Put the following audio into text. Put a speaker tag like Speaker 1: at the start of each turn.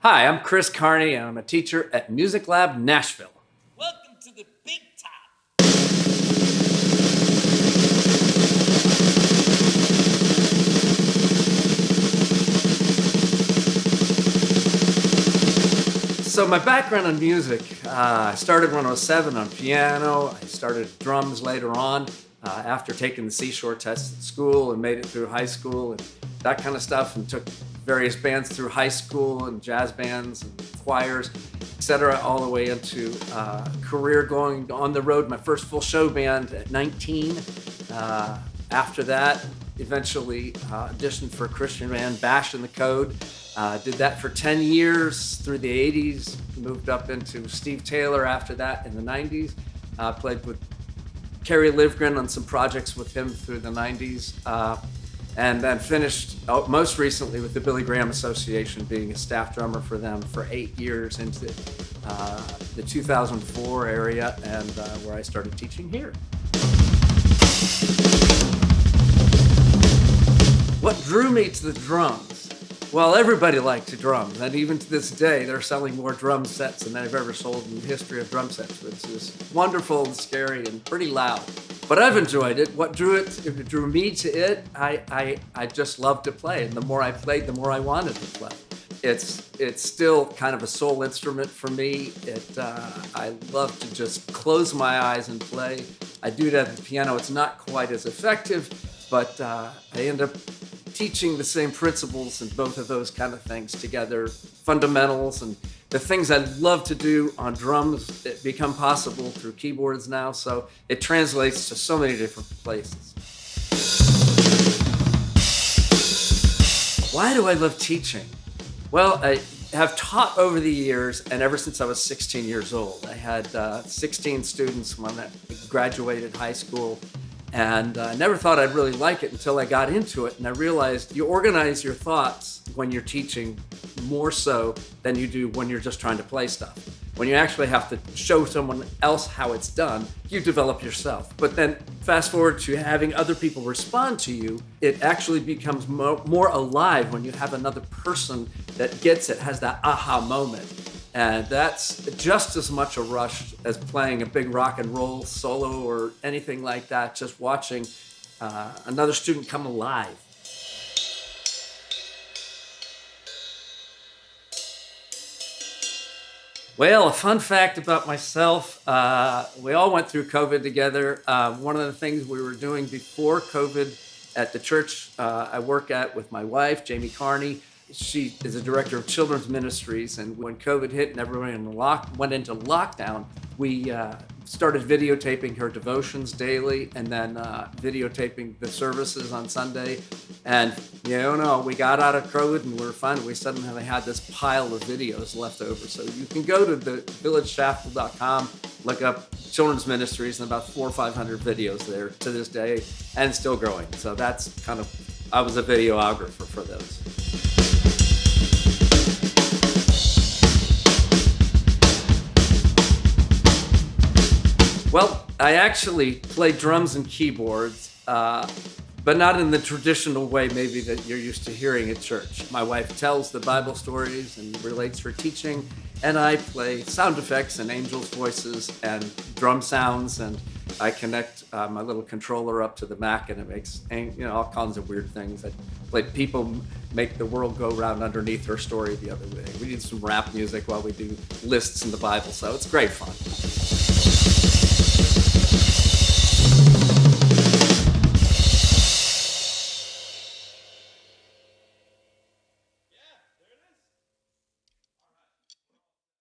Speaker 1: Hi, I'm Chris Kearney, and I'm a teacher at Music Lab Nashville.
Speaker 2: Welcome to the big top.
Speaker 1: So my background in music, I started when I was 7 on piano. I started drums later on after taking the Seashore test at school and made it through high school and that kind of stuff, and took various bands through high school and jazz bands and choirs, etc., all the way into career going on the road. My first full show band at 19. After that, eventually auditioned for a Christian band, Bash in the Code. Did that for 10 years through the 80s, moved up into Steve Taylor after that in the 90s. Played with Kerry Livgren on some projects with him through the 90s. And then finished most recently with the Billy Graham Association, being a staff drummer for them for 8 years into the 2004 area, and where I started teaching here. What drew me to the drums? Well, everybody liked the drums, and even to this day, they're selling more drum sets than they've ever sold in the history of drum sets, which is wonderful and scary and pretty loud. But I've enjoyed it. What drew me to it, I just love to play, and the more I played, the more I wanted to play. It's still kind of a soul instrument for me. I love to just close my eyes and play. I do that at the piano. It's not quite as effective, but I end up teaching the same principles and both of those kind of things together, fundamentals, and the things I love to do on drums that become possible through keyboards now. So it translates to so many different places. Why do I love teaching? Well, I have taught over the years, and ever since I was 16 years old. I had 16 students when I graduated high school. And I never thought I'd really like it until I got into it. And I realized you organize your thoughts when you're teaching more so than you do when you're just trying to play stuff. When you actually have to show someone else how it's done, you develop yourself. But then fast forward to having other people respond to you, it actually becomes more alive when you have another person that gets it, has that aha moment. And that's just as much a rush as playing a big rock and roll solo or anything like that, just watching another student come alive. Well, a fun fact about myself, we all went through COVID together. One of the things we were doing before COVID at the church I work at with my wife, Jamie Kearney, she is a director of children's ministries, and when COVID hit and everyone went into lockdown, we started videotaping her devotions daily, and then videotaping the services on Sunday. And we got out of COVID and we were fine. We suddenly had this pile of videos left over. So you can go to the villageshaftville.com, look up children's ministries, and about 400 or 500 videos there to this day, and still growing. So that's I was a videographer for those. Well, I actually play drums and keyboards, but not in the traditional way maybe that you're used to hearing at church. My wife tells the Bible stories and relates her teaching, and I play sound effects and angels' voices and drum sounds, and I connect my little controller up to the Mac, and it makes all kinds of weird things. Like people make the world go round underneath her story the other way. We did some rap music while we do lists in the Bible, so it's great fun.